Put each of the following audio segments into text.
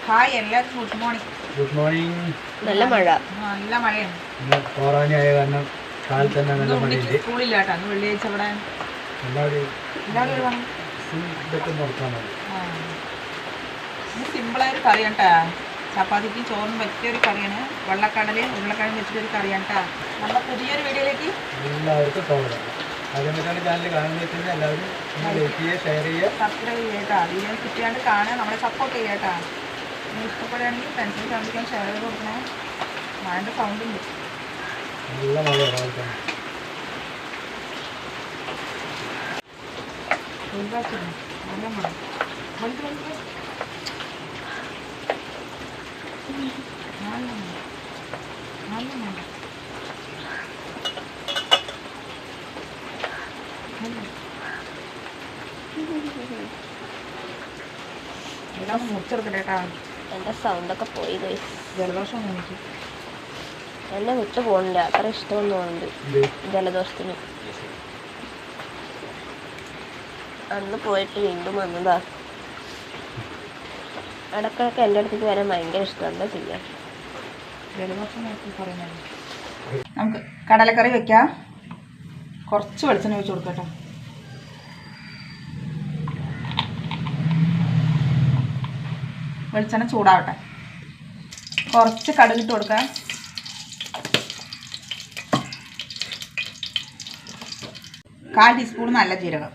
Hi എല്ലാവർക്കും good morning. Good morning. നല്ല മഴ. നല്ല മഴയാണ്. കോറാനിയായ കാരണം കാലത്ത് തന്നെ നല്ല മഴയുണ്ട്. സ്കൂളില്ല കേട്ടോ, അന്ന് വെള്ളിയാഴ്ച ഇവിടെ എല്ലാവരും സിമ്പിളായൊരു കറിയാണ് കേട്ടോ. ചപ്പാത്തിക്ക് ചോറിന് പറ്റിയൊരു കറിയാണ്. വെള്ളക്കടല് ഉരുളക്കിഴങ്ങ് വെച്ചിട്ടൊരു കറിയാണ് കേട്ടോ. നമ്മുടെ പുതിയൊരു വീഡിയോയിലേക്ക് എല്ലാവർക്കും സ്വാഗതം. ആദ്യമായിട്ടാണ് ചാനൽ കാണുന്നത് എല്ലാവരും ലൈക്ക് ചെയ്യുക, ഷെയർ ചെയ്യുക, സബ്സ്ക്രൈബ് ചെയ്യട്ടോ. വീഡിയോ കിട്ടിയാണ്ട് കാണുക, നമ്മളെ സപ്പോർട്ട് ചെയ്യട്ടോ. ഇഷ്ടപ്പെടുകയാണെങ്കിൽ ഫ്രണ്ട്സിന് ഫാമിലിക്കാൻ ഷെയർ ചെയ്ത് കൊടുക്കണേ. മഴൻ്റെ സൗണ്ട് ഉണ്ട്. നല്ല മഴയാണ് രാവിലെ തന്നെ. നല്ല മഴ. എല്ലാം മുറിച്ചെടുക്കട്ടെ കേട്ടോ. എൻ്റെ സൗണ്ടൊക്കെ പോയി. ജലദോഷം എനിക്ക് എന്നെ വിട്ടു പോകുന്നില്ല, അത്ര ഇഷ്ടമെന്ന് തോന്നുന്നുണ്ട് ജലദോഷത്തിന്. അന്ന് പോയിട്ട് വീണ്ടും വന്നതാ. ഇടക്കിടക്ക് എൻ്റെ അടുത്തേക്ക് വരാൻ ഭയങ്കര ഇഷ്ടം. എന്താ ചെയ്യാം, ജലദോഷം പറയുന്നത്. നമുക്ക് കടലക്കറി വെക്കാം. കുറച്ച് വെളിച്ചെണ്ണ ഒഴിച്ച് കൊടുക്കട്ടോ. വെളിച്ചെണ്ണ ചൂടാവട്ടെ. കുറച്ച് കടുകിട്ട് കൊടുക്കാം. കാൽ ടീസ്പൂൺ നല്ല ജീരകം,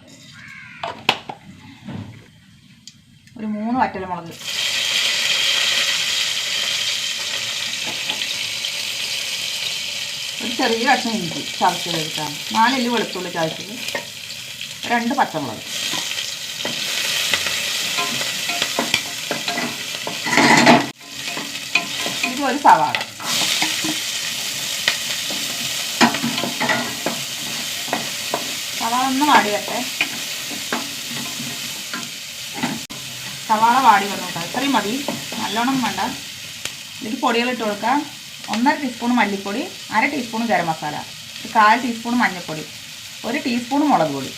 ഒരു 3 വറ്റൽമുളക്, ഒരു ചെറിയ കഷ്ണം ഇഞ്ചി ചതച്ചത് എടുക്കാം, 4 അല്ലി വെളുത്തുള്ളി ചതച്ചത്, 2 പച്ചമുളക്, ഒരു സവാള. സവാള ഒന്ന് വാടി വരട്ടെ. സവാള വാടി വന്നു കേട്ടോ. ഇത്രയും മതി, നല്ലോണം വേണ്ട. ഇതിൽ പൊടികളിട്ട് കൊടുക്കാം. 1.5 ടീസ്പൂൺ മല്ലിപ്പൊടി, 1/2 ടീസ്പൂൺ ഗരം മസാല, 1/4 ടീസ്പൂൺ മഞ്ഞൾപ്പൊടി, 1 ടീസ്പൂൺ മുളക് പൊടി.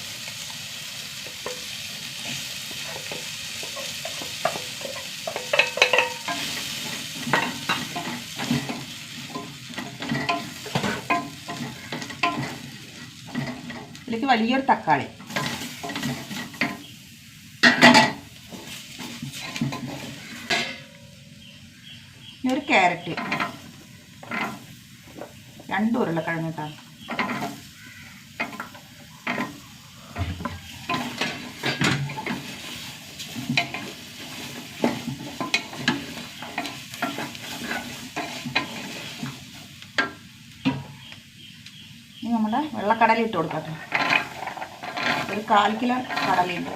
ഇതിലേക്ക് വലിയൊരു തക്കാളി, ഒരു ക്യാരറ്റ്, 2 ഉരുളക്കിഴങ്ങ് കേട്ടോ. ഇനി നമ്മുടെ വെള്ളക്കടല ഇട്ട് കൊടുക്കട്ടെ. ഒരു 1/4 കിലോ കടലയുണ്ട്.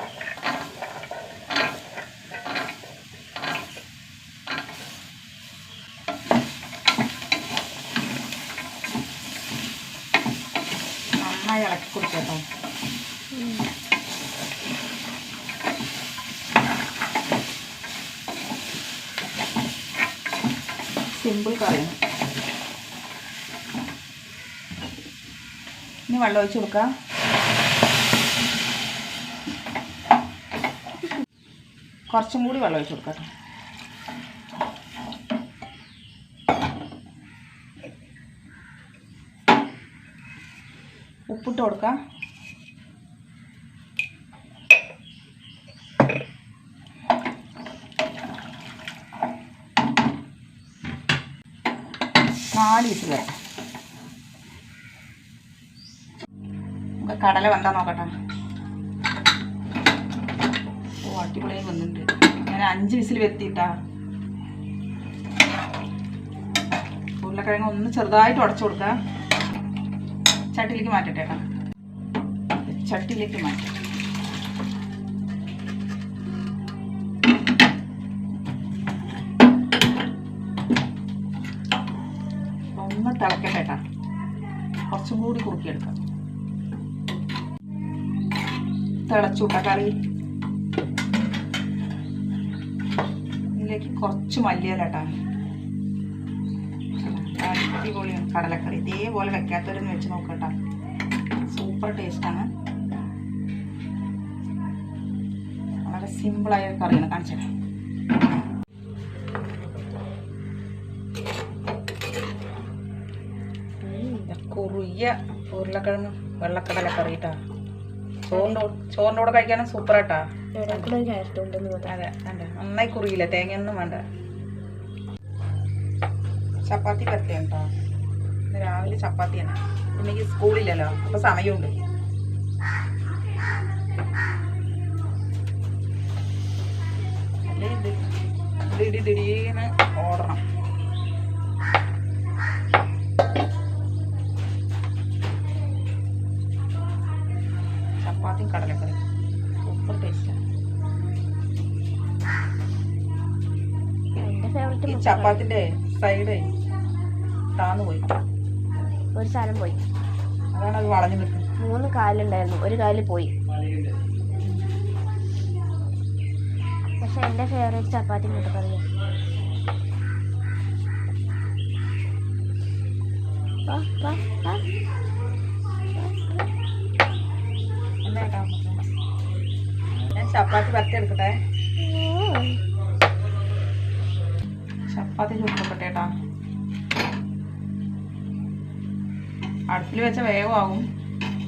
നന്നായി ഇളക്കി കൊടുക്കട്ടോ. സിമ്പിൾ കറിയാണ്. ഇനി വെള്ളം ഒഴിച്ച് കൊടുക്കാം. കുറച്ചും കൂടി വെള്ളം ഒഴിച്ച് കൊടുക്കട്ടെ. ഉപ്പിട്ട് കൊടുക്കാം. നാല് വിസിൽ വരാം. നമുക്ക് കടല വെന്താ നോക്കട്ടെ. ഓ, അടിപൊളിയായി വന്നിട്ടുണ്ട്. ഞാൻ 5 വിസിൽ വരുത്തിയിട്ടാ. ഉരുളക്കിഴങ്ങ് ഒന്ന് ചെറുതായിട്ട് ഉടച്ചു കൊടുക്കാം. ചട്ടിയിലേക്ക് മാറ്റട്ടെ കേട്ടോ. ചട്ടിയിലേക്ക് മാറ്റാം. ഒന്ന് തിളക്കട്ടെ കേട്ടോ. കുറച്ചും കൂടി കുറുക്കിയെടുക്കാം. തിളച്ചുട്ട കറി. ഇതിലേക്ക് കുറച്ച് മല്ലിയില കേട്ടോ. അടിപൊളിയാണ് കടലക്കറി. ഇതേപോലെ വെക്കാത്തവരൊന്ന് വെച്ച് നോക്കട്ടോ. സൂപ്പർ ടേസ്റ്റാണ്. വളരെ സിമ്പിളായ കറിയാണ്. കാണിച്ചത് കുയ്യ ഉരുളക്കിഴങ്ങ് വെള്ളക്കടല കറിയിട്ടാ. ചോറിൻ്റെ കൂടെ കഴിക്കാനും സൂപ്പറായിട്ടാ. ക്യാരറ്റ് ഉണ്ടെന്ന് അതെ അതെ, നന്നായി കുറിയില്ല, തേങ്ങയൊന്നും വേണ്ട. ചപ്പാത്തി പരത്തിയാണ് കേട്ടോ. ഇന്ന് രാവിലെ ചപ്പാത്തിയാണ്. എനിക്ക് സ്കൂളില്ലല്ലോ, അപ്പോൾ സമയമുണ്ട്. ദിടീന്ന് ഓടണം. ചപ്പാത്തിയും കടലക്കറി സൂപ്പർ ടേസ്റ്റാണ്. ഈ ചപ്പാത്തിന്റെ സൈഡ് താന്നു പോയി, ഒരു സാധനം പോയി. അതാണ് അത് വളഞ്ഞു നിൽക്കുന്നത്. 3 കാലുണ്ടായിരുന്നു, ഒരു കാല് പോയി. പക്ഷെ എൻ്റെ ഫേവറേറ്റ് ചപ്പാത്തി മുട്ടക്കറിയാണ്. ഞാൻ ചപ്പാത്തി പരത്തി എടുക്കട്ടെ. ചപ്പാത്തി ചുട്ടപ്പെട്ടെ കേട്ടാ. അടുപ്പിൽ വെച്ച വേഗമാകും,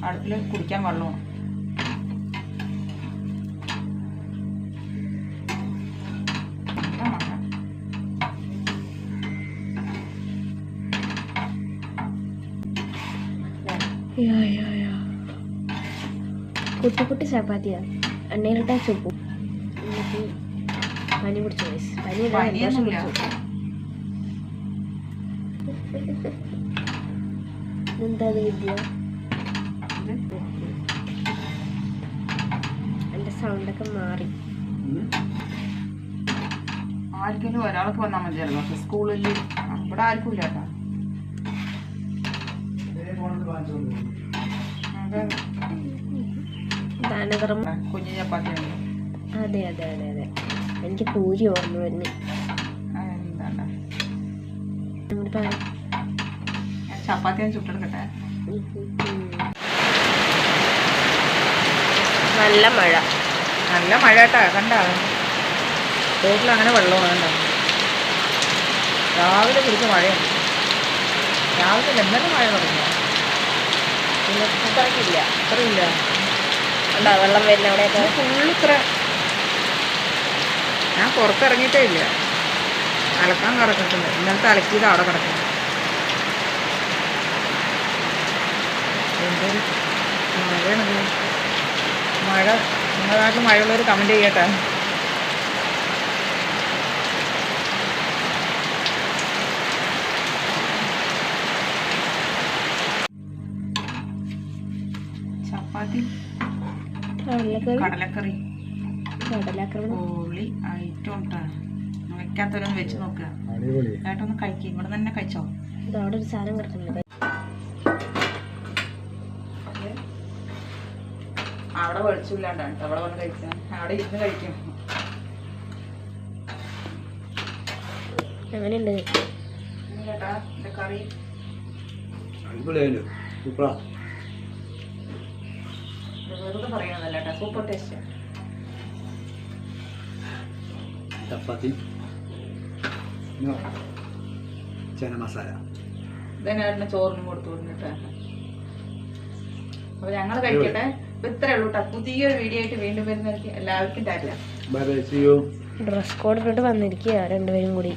അടുപ്പിൽ കുടിക്കാൻ വെള്ളമാണ്. കുട്ടി കുട്ടി ചപ്പാത്തിയാണ്, എണ്ണയിലിട്ടാ ചുപ്പു. എന്നിട്ട് പനി പിടിച്ചു വയസ്സ്. പനിയൊന്നുമില്ല. എന്താ വിദ്യ? എൻ്റെ സൗണ്ടൊക്കെ മാറി. ആർക്കെങ്കിലും ഒരാൾക്ക് വന്നാൽ മതിയല്ലോ. പക്ഷെ സ്കൂളിൽ ഇവിടെ ആർക്കും ഇല്ല കേട്ടോ. കുഞ്ഞു ചപ്പാത്തിയാണ്. അതെ അതെ അതെ അതെ, എനിക്ക് പൂരി ഓർമ്മ വരുന്നു. എന്താണ് ഞാൻ ചപ്പാത്തി ഞാൻ ചുട്ടെടുക്കട്ടെ. നല്ല മഴ, നല്ല മഴ കേട്ടാ. കണ്ട റോഡിൽ അങ്ങനെ വെള്ളമാണ്. കണ്ടോ, രാവിലെ പിടിച്ച മഴയാണ്. രാവിലെ എന്തെങ്കിലും മഴ തുടങ്ങിയ പിന്നെ ഇത്രയ്ക്കില്ല. ഇത്രയില്ല. ഉണ്ടോ വെള്ളം വരുന്ന അവിടെയൊക്കെ? ഫുള്ള് ഇത്ര. ഞാൻ പുറത്തിറങ്ങിയിട്ടേ ഇല്ല. അലക്കാൻ കിടക്കുന്നുണ്ട്. ഇന്നലത്തെ അലക്കിയത് അവിടെ കിടക്കുന്നു. എന്തൊരു മഴയാണത്. മഴ നിങ്ങളുടെ നാട്ടിൽ മഴയുള്ളവർ കമൻറ്റ് ചെയ്യട്ടെ. ചപ്പാത്തി കടലക്കറി പൊളി ഐറ്റം ഉണ്ടാ. വെക്കാത്തവരൊന്ന് വെച്ച് നോക്കുക. ഏട്ടൊന്ന് കഴിക്കും. ഇവിടെ തന്നെ കഴിച്ചോ. അവിടെ ഒരു സാധനം കിടക്കുന്നുണ്ട്. അവിടെ വെളിച്ചില്ലാണ്ടാണ് അവിടെ വന്ന് കഴിക്കാൻ. അവിടെ ഇരുന്ന് കഴിക്കും. എങ്ങനെയുണ്ട് ചേട്ടാ എൻ്റെ കറി? വെറുതെ പറയണതല്ല കേട്ടോ, സൂപ്പർ ടേസ്റ്റ്. ചപ്പാത്തി ചന മസാല ഇതന്നെ ചോറിനും കൊടുത്തു വിടുന്നിട്ട്. അപ്പൊ ഞങ്ങൾ കഴിക്കട്ടെ. അപ്പൊ ഇത്രേ ഉള്ളൂ കേട്ടോ. പുതിയൊരു വീഡിയോ ആയിട്ട് വീണ്ടും വരുന്നവർക്ക് എല്ലാവർക്കും ടാറ്റ. ഡ്രസ് കോഡ് ഇട്ടിട്ട് വന്നിരിക്കുക രണ്ടുപേരും കൂടി.